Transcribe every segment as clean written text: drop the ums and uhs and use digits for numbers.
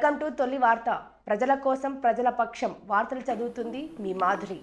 Welcome to తొలి వార్త. ప్రజల కోసం ప్రజల పక్షం. వార్తలు చదువుతుంది మీ మాధురి.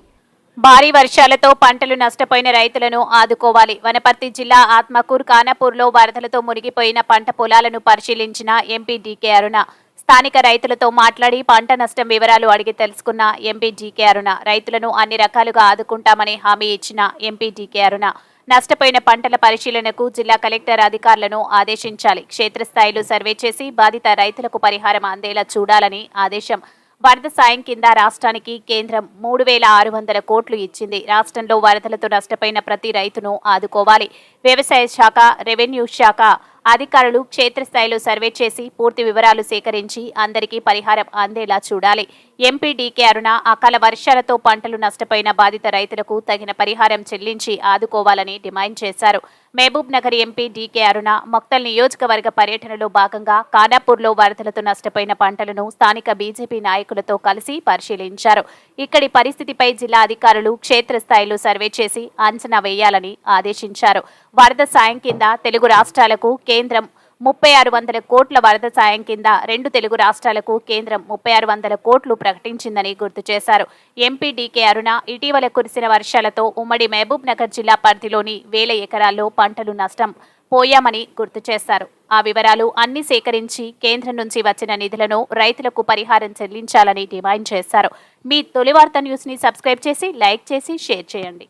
భారీ వర్షాలతో పంటలు నష్టపోయిన రైతులను ఆదుకోవాలి. వనపర్తి జిల్లా ఆత్మకూరు ఖానాపూర్లో వరదలతో మునిగిపోయిన పంట పొలాలను పరిశీలించిన ఎంపీ డీకే అరుణ. స్థానిక రైతులతో మాట్లాడి పంట నష్టం వివరాలు అడిగి తెలుసుకున్న ఎంపీ డీకే అరుణ. రైతులను అన్ని రకాలుగా ఆదుకుంటామని హామీ ఇచ్చిన ఎంపీ డీకే అరుణ నష్టపోయిన పంటల పరిశీలనకు జిల్లా కలెక్టర్ అధికారులను ఆదేశించాలి. క్షేత్రస్థాయిలో సర్వే చేసి బాధిత రైతులకు పరిహారం అందేలా చూడాలని ఆదేశం. వరద సాయం కింద రాష్ట్రానికి కేంద్రం 3,600 కోట్లు ఇచ్చింది. రాష్ట్రంలో వరదలతో నష్టపోయిన ప్రతి రైతును ఆదుకోవాలి. వ్యవసాయ శాఖ, రెవెన్యూ శాఖ అధికారులు క్షేత్రస్థాయిలో సర్వే చేసి పూర్తి వివరాలు సేకరించి అందరికీ పరిహారం అందేలా చూడాలి. ఎంపీ డీకే అరుణ అకాల వర్షాలతో పంటలు నష్టపోయిన బాధిత రైతులకు తగిన పరిహారం చెల్లించి ఆదుకోవాలని డిమాండ్ చేశారు. మహబూబ్ నగర్ ఎంపీ డీకే అరుణ మక్తల్ నియోజకవర్గ పర్యటనలో భాగంగా ఖానాపూర్లో వరదలతో నష్టపోయిన పంటలను స్థానిక బీజేపీ నాయకులతో కలిసి పరిశీలించారు. ఇక్కడి పరిస్థితిపై జిల్లా అధికారులు క్షేత్రస్థాయిలో సర్వే చేసి అంచనా వేయాలని ఆదేశించారు. వరద సాయం కింద తెలుగు రాష్ట్రాలకు కేంద్రం 3,600 కోట్ల వరద సాయం కింద 2 తెలుగు రాష్ట్రాలకు కేంద్రం 3,600 కోట్లు ప్రకటించిందని గుర్తు చేశారు. ఎంపీ డీకే అరుణ ఇటీవల కురిసిన వర్షాలతో ఉమ్మడి మహబూబ్ నగర్ జిల్లా పరిధిలోని 1,000 ఎకరాల్లో పంటలు నష్టం పోయామని గుర్తు చేశారు. ఆ వివరాలు అన్ని సేకరించి కేంద్రం నుంచి వచ్చిన నిధులను రైతులకు పరిహారం చెల్లించాలని డిమాండ్ చేశారు. మీ తొలి వార్త న్యూస్ ని సబ్స్క్రైబ్ చేసి, లైక్ చేసి, షేర్ చేయండి.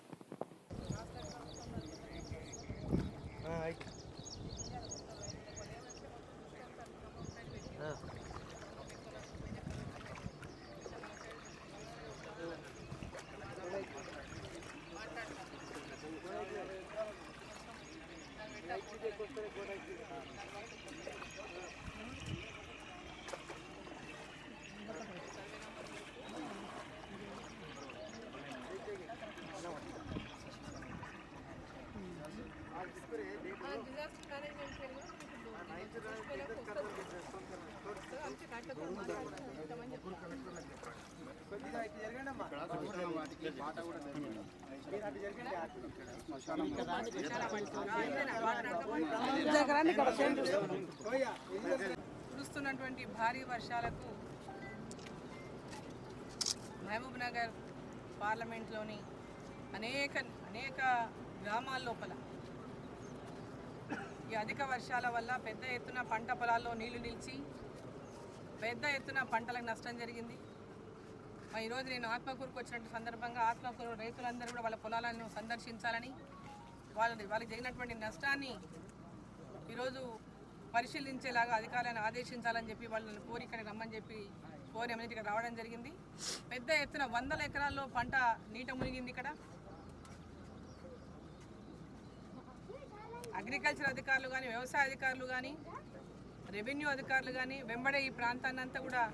కురుస్తున్నటువంటి భారీ వర్షాలకు మహబూబ్ నగర్ పార్లమెంట్లోని అనేక గ్రామాల లోపల ఈ అధిక వర్షాల వల్ల పెద్ద ఎత్తున పంట పొలాల్లో నీళ్లు నిలిచి పెద్ద ఎత్తున పంటలకు నష్టం జరిగింది. ఈరోజు నేను ఆత్మకూరుకు వచ్చినట్టు సందర్భంగా ఆత్మకూరు రైతులందరూ కూడా వాళ్ళ పొలాలను సందర్శించాలని, వాళ్ళకి జరిగినటువంటి నష్టాన్ని ఈరోజు పరిశీలించేలాగా అధికారులను ఆదేశించాలని చెప్పి వాళ్ళని కోరి ఇక్కడికి రమ్మని చెప్పి కోరి అన్నిటికీ రావడం జరిగింది. పెద్ద ఎత్తున 100 ఎకరాల్లో పంట నీట మునిగింది. ఇక్కడ అగ్రికల్చర్ అధికారులు కానీ, వ్యవసాయ అధికారులు కానీ, రెవెన్యూ అధికారులు కానీ వెంబడే ఈ ప్రాంతాన్ని అంతా కూడా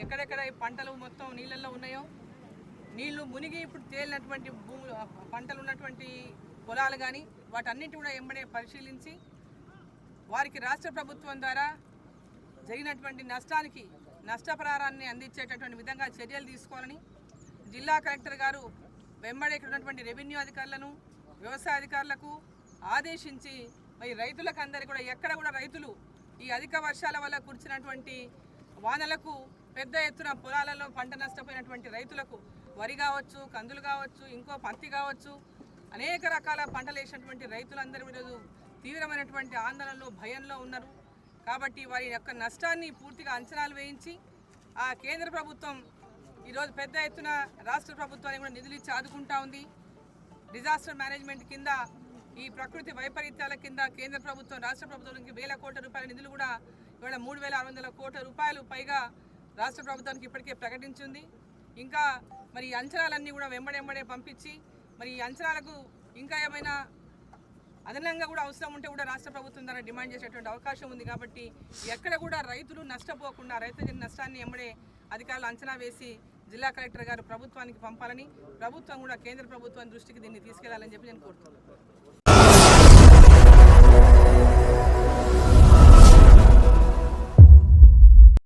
ఎక్కడెక్కడ ఈ పంటలు మొత్తం నీళ్ళల్లో ఉన్నాయో, నీళ్లు మునిగి ఇప్పుడు తేలినటువంటి పంటలు ఉన్నటువంటి పొలాలు కానీ వాటన్నిటి కూడా వెంబడే పరిశీలించి వారికి రాష్ట్ర ప్రభుత్వం ద్వారా జరిగినటువంటి నష్టానికి నష్టపరిహారాన్ని అందించేటటువంటి విధంగా చర్యలు తీసుకోవాలని జిల్లా కలెక్టర్ గారు వెంబడే ఇక్కడ ఉన్నటువంటి రెవెన్యూ అధికారులను, వ్యవసాయ అధికారులకు ఆదేశించి మరి రైతులకు అందరికీ కూడా ఎక్కడ కూడా రైతులు ఈ అధిక వర్షాల వల్ల కురిసినటువంటి వానలకు పెద్ద ఎత్తున పొలాలలో పంట నష్టపోయినటువంటి రైతులకు వరి కావచ్చు, కందులు కావచ్చు, ఇంకో పత్తి కావచ్చు, అనేక రకాల పంటలు వేసినటువంటి రైతులందరూ ఈరోజు తీవ్రమైనటువంటి ఆందోళనలో, భయంలో ఉన్నారు. కాబట్టి వారి యొక్క నష్టాన్ని పూర్తిగా అంచనాలు వేయించి ఆ కేంద్ర ప్రభుత్వం ఈరోజు పెద్ద ఎత్తున రాష్ట్ర ప్రభుత్వానికి కూడా నిధులు ఇచ్చి ఆదుకుంటా ఉంది. డిజాస్టర్ మేనేజ్మెంట్ కింద, ఈ ప్రకృతి వైపరీత్యాల కింద కేంద్ర ప్రభుత్వం రాష్ట్ర ప్రభుత్వానికి 1,000 కోట్ల రూపాయల నిధులు కూడా ఇవాళ 3,600 కోట్ల రూపాయలు పైగా రాష్ట్ర ప్రభుత్వానికి ఇప్పటికే ప్రకటించింది. ఇంకా మరి ఈ అంచనాలన్నీ కూడా వెంబడెంబడే పంపించి మరి ఈ అంచనాలకు ఇంకా ఏమైనా అదనంగా కూడా అవసరం ఉంటే కూడా రాష్ట్ర ప్రభుత్వం ద్వారా డిమాండ్ చేసేటువంటి అవకాశం ఉంది. కాబట్టి ఎక్కడ కూడా రైతులు నష్టపోకుండా రైతు నష్టాన్ని వెంబడే అధికారులు అంచనా వేసి జిల్లా కలెక్టర్ గారు ప్రభుత్వానికి పంపాలని, ప్రభుత్వం కూడా కేంద్ర ప్రభుత్వం దృష్టికి దీన్ని తీసుకెళ్లాలని చెప్పి నేను కోరుతున్నాను.